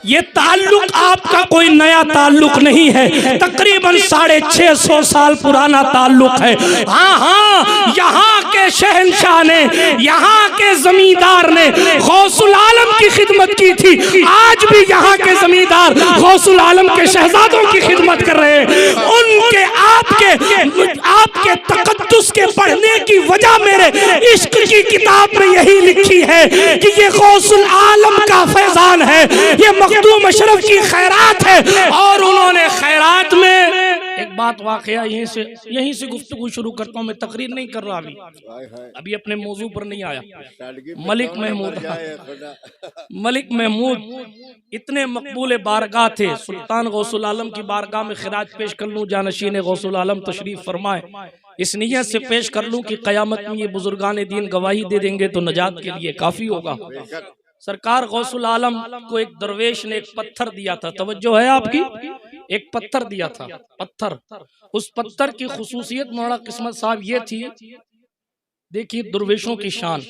ये ताल्लुक आपका कोई नया ताल्लुक नहीं है, तकरीबन 650 साल पुराना ताल्लुक है। हाँ हाँ, यहाँ के शहंशाह ने, यहाँ के जमींदार ने गौसुल आलम की खिदमत की थी। आज भी यहाँ के जमींदार गौसुल आलम के शहजादों की खिदमत कर रहे हैं। उनके आपके तकद्दुस के पढ़ने की वजह मेरे इश्क की किताब में यही लिखी है कि ये गौसुल आलम का फैजान है, ये मखदूम अशरफ की खैरात है। और उन्होंने खैरात में एक बात वाकया यहीं से गुफ्तगू शुरू करता हूँ। मैं तकरीर नहीं कर रहा, अभी अपने मौजू पर नहीं आया। मलिक महमूद इतने मकबूल बारगाह थे। सुल्तान गौसुल आलम की बारगाह में खिराज पेश कर लूँ, जानशीन गौसुल आलम तशरीफ फरमाए, इस नियत से पेश कर लूँ कि क़यामत में ये बुजुर्गान दीन गवाही दे देंगे तो नजात के लिए काफी होगा। सरकार गौसुल आलम को एक दरवेश ने एक पत्थर दिया था, तवज्जो है आपकी, एक पत्थर दिया था। पत्थर, उस पत्थर की खुसूसियत मौलाना किस्मत साहब ये थी, देखिए दरवेशों की शान,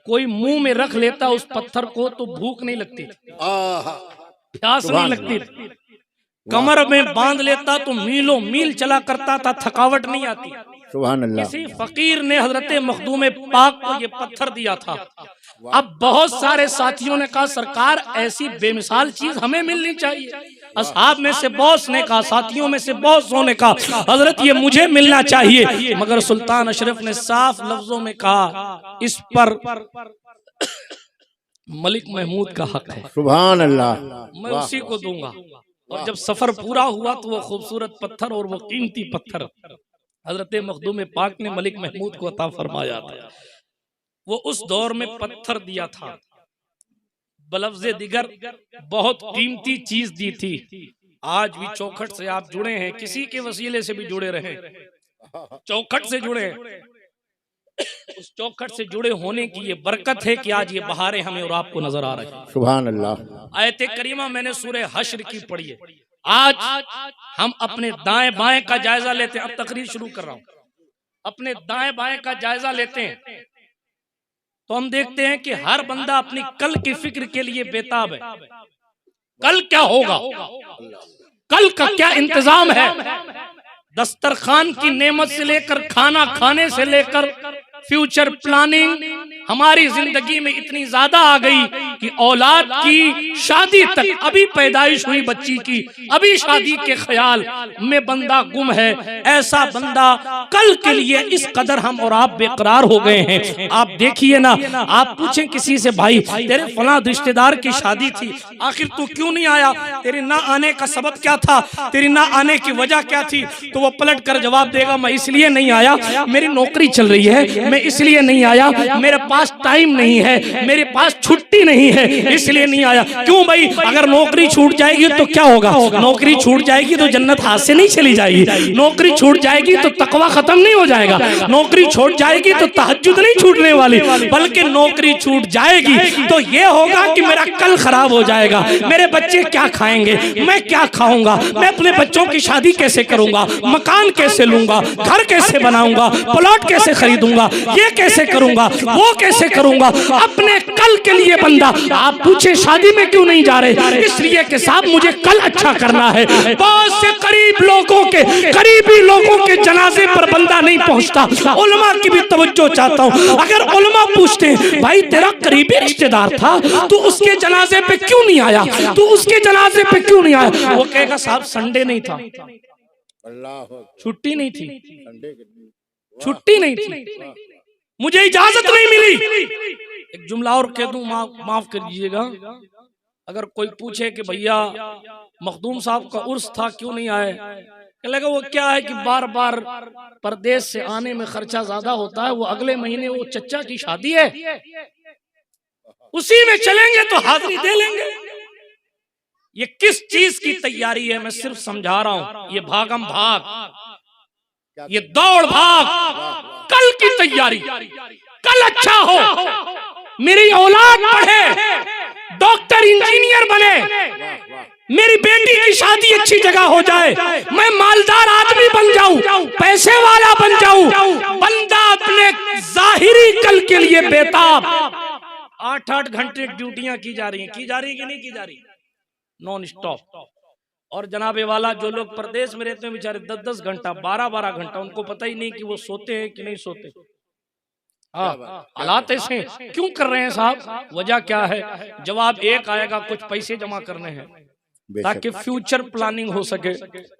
कोई मुंह में रख लेता उस पत्थर को तो भूख नहीं लगती, प्यास नहीं लगती, कमर में बांध लेता तो मीलों मील चला करता था, थकावट नहीं आती। सुभान अल्लाह। किसी फकीर ने हजरत मखदूम पाक को ये पत्थर दिया था। अब बहुत सारे साथियों ने कहा सरकार ऐसी बेमिसाल चीज हमें मिलनी चाहिए। असहाब में से बॉस ने कहा, साथियों में से बॉसों ने कहा हजरत ये मुझे मिलना चाहिए, मगर सुल्तान अशरफ ने साफ लफ्जों में कहा इस पर मलिक महमूद का हक है। सुभान अल्लाह, मैं उसी को दूंगा। और जब सफर पूरा हुआ तो वो खूबसूरत पत्थर और वो कीमती पत्थर हजरत मखदूम पाक ने मलिक महमूद को अता फरमाया था। वो उस दौर में पत्थर दिया था, बलफ्ज़े दिगर बहुत कीमती चीज दी थी। आज भी चौखट से आप जुड़े हैं, किसी के वसीले से भी जुड़े रहे, चौखट से जुड़े हैं, उस चौखट से जुड़े होने की ये बरकत है कि आज ये बहारें हमें और आपको नजर आ रही है। सुभान अल्लाह। आयत करीमा मैंने सूरे हश्र की पढ़ी है। आज हम अपने दाएं बाएं का जायजा लेते हैं, अब तकरीर शुरू कर रहा हूं, अपने दाएं बाएं का जायजा लेते हैं तो हम देखते हैं कि हर बंदा अपनी कल की फिक्र के लिए बेताब है। कल क्या होगा, कल का क्या इंतजाम है। दस्तरखान की नेमत से लेकर खाना खाने से लेकर फ्यूचर प्लानिंग हमारी जिंदगी में इतनी ज्यादा आ गई कि औलाद की शादी तक, अभी पैदाइश हुई बच्ची की, अभी शादी के ख्याल में बंदा गुम है। ऐसा बंदा कल के लिए इस कदर हम और आप बेकरार हो गए हैं। आप देखिए ना, आप पूछें किसी से भाई तेरे फलां रिश्तेदार की शादी थी, आखिर तू क्यों नहीं आया, तेरे ना आने का सबब क्या था, तेरी ना आने की वजह क्या थी, तो वो पलट कर जवाब देगा मैं इसलिए नहीं आया, मेरी नौकरी चल रही है, मैं इसलिए नहीं आया, मेरे पास टाइम नहीं है, मेरे पास छुट्टी नहीं है, इसलिए नहीं आया। क्यों भाई, अगर नौकरी छूट जाएगी तो क्या होगा, नौकरी छूट जाएगी तो जन्नत हाथ से नहीं चली जाएगी, नौकरी छूट जाएगी तो तकवा खत्म नहीं हो जाएगा, नौकरी छूट जाएगी तो तहज्जुद नहीं छूटने वाली, बल्कि नौकरी छूट जाएगी तो ये होगा कि मेरा कल खराब हो जाएगा, मेरे बच्चे क्या खाएंगे, मैं क्या खाऊंगा, मैं अपने बच्चों की शादी कैसे करूंगा, मकान कैसे लूंगा, घर कैसे बनाऊंगा, प्लॉट कैसे खरीदूंगा, ये कैसे करूंगा, वो कैसे करूंगा, अपने कल के लिए बंदा। आप पूछे शादी में क्यों नहीं जा रहे, इसलिए कि साहब मुझे कल अच्छा करना है। बहुत से करीबी लोगों के जनाजे पर बंदा नहीं पहुंचता। उलमा की भी तवज्जो चाहता हूं, अगर उलमा पूछते हैं भाई तेरा करीबी रिश्तेदार था, तू उसके जनाजे पे क्यों नहीं आया, तू उसके जनाजे पे क्यों नहीं आया, वो कहेगा साहब संडे नहीं था, छुट्टी नहीं थी, छुट्टी नहीं थी, मुझे इजाजत नहीं मिली। एक जुमला और कह दूं, माफ कर दीजिएगा, अगर कोई पूछे कि भैया मखदूम साहब का उर्स था क्यों नहीं आए, कहलेगा वो क्या है कि बार बार परदेश से आने में खर्चा ज्यादा होता है, वो अगले महीने वो चचा की शादी है, उसी में चलेंगे तो हाजिरी दे लेंगे। ये किस चीज की तैयारी है, मैं सिर्फ समझा रहा हूं। ये भागम भाग, ये दौड़ भाग, कल की तैयारी, कल अच्छा हो, मेरी औलाद पढ़े, डॉक्टर इंजीनियर बने, मेरी बेटी की शादी अच्छी जगह हो जाए, मैं मालदार आदमी बन जाऊं, पैसे वाला बन जाऊं। बंदा अपने जाहिरी कल के लिए बेताब। 8-8 घंटे ड्यूटियां की जा रही हैं, की जा रही है कि नहीं की जा रही, नॉन स्टॉप। और जनाबे वाला जो लोग प्रदेश में रहते हैं बेचारे 10-10 घंटा 12-12 घंटा, उनको पता ही नहीं कि वो सोते हैं कि नहीं सोते। हालात ऐसे क्यों कर रहे हैं साहब, वजह क्या है? जवाब एक आएगा, कुछ पैसे जमा करने हैं ताकि फ्यूचर प्लानिंग हो सके,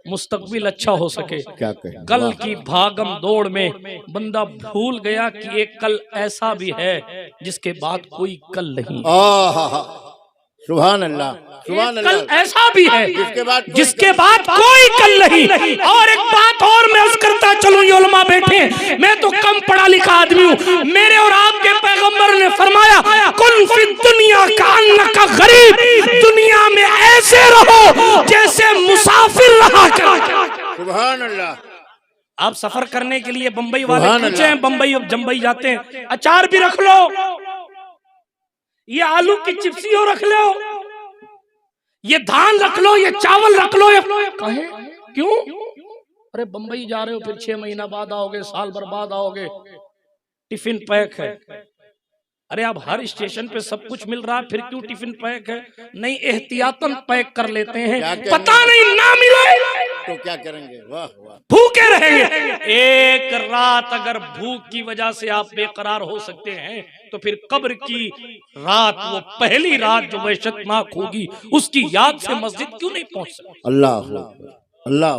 मुस्तकबिल अच्छा हो सके। क्या कल की भागम दौड़ में बंदा भूल गया कि एक कल ऐसा भी है जिसके बाद कोई कल नहीं। सुभान अल्लाह, सुभान अल्लाह। कल ऐसा भी है जिसके बाद कोई कल नहीं। और एक बात और मैं अर्ज करता चलूं, ये उलमा बैठे, मैं तो कम पढ़ा लिखा आदमी हूँ। मेरे और आपके पैगंबर ने फरमाया, कुन फी दुनिया कान्नका गरीब, दुनिया में ऐसे रहो जैसे मुसाफिर रहा कर। सुभान अल्लाह। आप सफर करने के लिए बंबई वाले पूछे हैं, बंबई और जम्बई जाते हैं, अचार भी रख लो, ये आलू की चिप्सी हो रख लो, ये धान रख लो, ये चावल रख लो। कहे क्यों? अरे बंबई जा रहे हो, फिर 6 महीना बाद आओगे, साल भर बाद आओगे, टिफिन पैक है। अरे अब हर स्टेशन पे सब कुछ मिल रहा है, फिर क्यों टिफिन पैक है? नहीं, एहतियातन पैक कर लेते हैं, पता नहीं ना मिले तो क्या करेंगे? वाह वाह, भूखे रहेंगे। एक रात अगर भूख की वजह से आप बेकरार हो सकते हैं, तो फिर कब्र की रात, वो पहली रात जो वहशतनाक होगी, उसकी याद से मस्जिद क्यों नहीं पहुंच सकते? अल्लाह अल्लाह।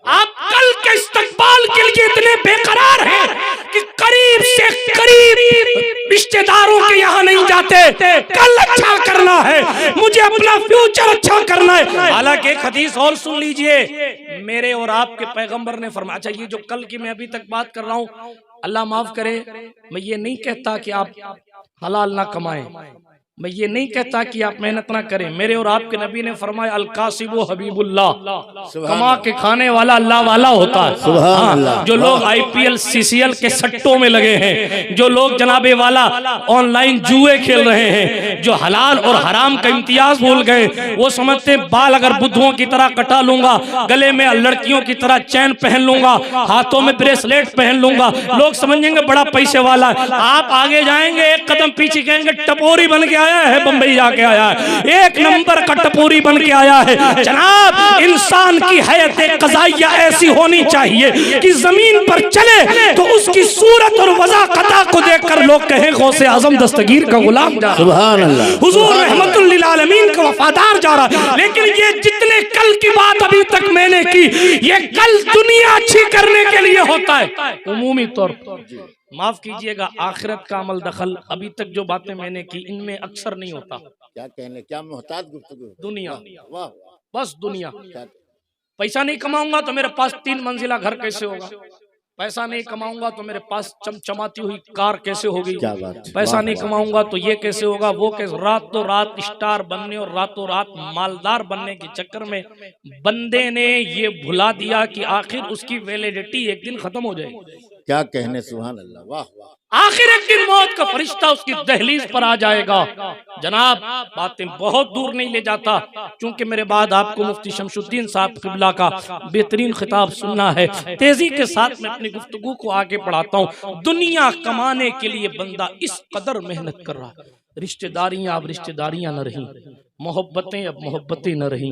आप कल के इस्तकबाल के लिए इतने बेकरार हैं कि करीब से करीब रिश्तेदारों के यहाँ नहीं जाते। कल अच्छा करना है, मुझे अपना फ्यूचर अच्छा करना है। हालांकि एक हदीस और सुन लीजिए, मेरे और आपके पैगंबर ने फरमाया, चाहिए जो कल की मैं अभी तक बात कर रहा हूँ, अल्लाह माफ करे, मैं ये नहीं कहता कि आप हलाल ना कमाएं, मैं ये नहीं कहता कि आप मेहनत ना करें। मेरे और आपके नबी ने फरमाया, अल कासिबु हबीबुल्लाह, कमा के खाने वाला अल्लाह वाला होता है। हाँ, जो लोग IPL CCL के सट्टों में लगे हैं, जो लोग जनाबे वाला ऑनलाइन जुए खेल रहे हैं, जो हलाल और हराम का इम्तियाज भूल गए, वो समझते बाल अगर बुद्धुओं की तरह कटा लूंगा, गले में लड़कियों की तरह चैन पहन लूंगा, हाथों में ब्रेसलेट पहन लूंगा, लोग समझेंगे बड़ा पैसे वाला है। आप आगे जाएंगे, एक कदम पीछे कहेंगे टपोरी बन के आया है, बंबई जाके आया है, एक नंबर का टपोरी बन के आया है। जनाब, इंसान की हयात क़ज़ाइया ऐसी होनी चाहिए कि जमीन पर चले तो उसकी सूरत और वज़ाक़ता को देखकर लोग कहें गौसे आज़म दस्तगीर का गुलाम जा, सुभान अल्लाह, हुजूर रहमतुल लिल आलमीन का वफादार जा रहा है। लेकिन ये जितने कल की बात अभी तक मैंने की, ये कल दुनिया अच्छी करने के लिए होता है उमूमी तौर पर। माफ कीजिएगा, आखिरत का अमल दखल, अभी तक जो बातें मैंने की इनमें अक्सर नहीं होता। क्या कहने, क्या मोहताज गुफ्तगू। दुनिया, वाह, बस दुनिया। पैसा नहीं कमाऊंगा तो मेरे पास 3 मंजिला घर कैसे होगा? पैसा नहीं कमाऊंगा तो मेरे पास चमचमाती हुई कार कैसे होगी? पैसा नहीं कमाऊंगा तो ये कैसे होगा, वो कैसे? रातों रात स्टार बनने और रातों रात मालदार बनने के चक्कर में बंदे ने ये भुला दिया कि आखिर उसकी वैलिडिटी एक दिन खत्म हो जाएगी। क्या कहने, सुभान अल्लाह, वाह वाह। आखिर एक दिन मौत का फरिश्ता उसकी दहलीज पर आ जाएगा। जनाब, बातें बहुत दूर नहीं ले जाता, क्योंकि मेरे बाद आपको मुफ्ती शमशुद्दीन साहब किबला का बेहतरीन खिताब सुनना है। तेजी के साथ मैं अपनी गुफ्तगू को आगे बढ़ाता हूँ। दुनिया कमाने के लिए बंदा इस कदर मेहनत कर रहा है, रिश्तेदारियां अब रिश्तेदारियां न रही, मोहब्बतें अब मोहब्बतें न रही,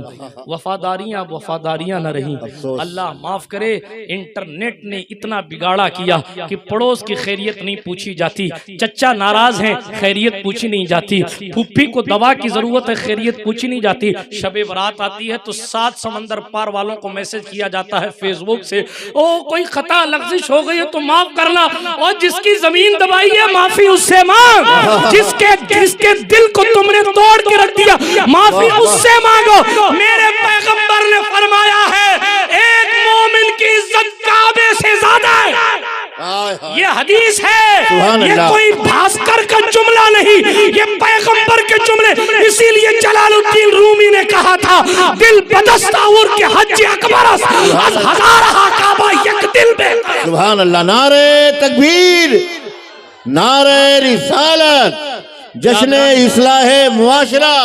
वफादारियां अब वफादारियां न रही। अल्लाह माफ करे, इंटरनेट ने इतना बिगाड़ा किया कि पड़ोस की खैरियत नहीं पूछी जाती, चचा नाराज हैं खैरियत पूछी नहीं जाती, फूफी को दवा की जरूरत है खैरियत पूछी नहीं जाती। शबे बारात आती है तो 7 समंदर पार वालों को मैसेज किया जाता है फेसबुक से, ओ कोई खता लफ्जिश हो गई है तो माफ करना, और जिसकी जमीन दबाई है माफी उससे मांग, जिसके दिल को तुमने तोड़ के रख दिया माफी उससे मांगो। मेरे पैगंबर ने फरमाया है, एक मोमिन की इज्जत काबे से ज्यादा है। ये हदीस है, ये कोई भास्कर का जुमला नहीं, ये पैगंबर के जुमले। इसीलिए जलालुद्दीन रूमी ने कहा था, दिल बदस्ताउर के हज अकबर हजारा काबा एक दिल में। सुभान अल्लाह, नारे तकबीर, नारे रिसालत, जश्न इस्लाह मुआशरा।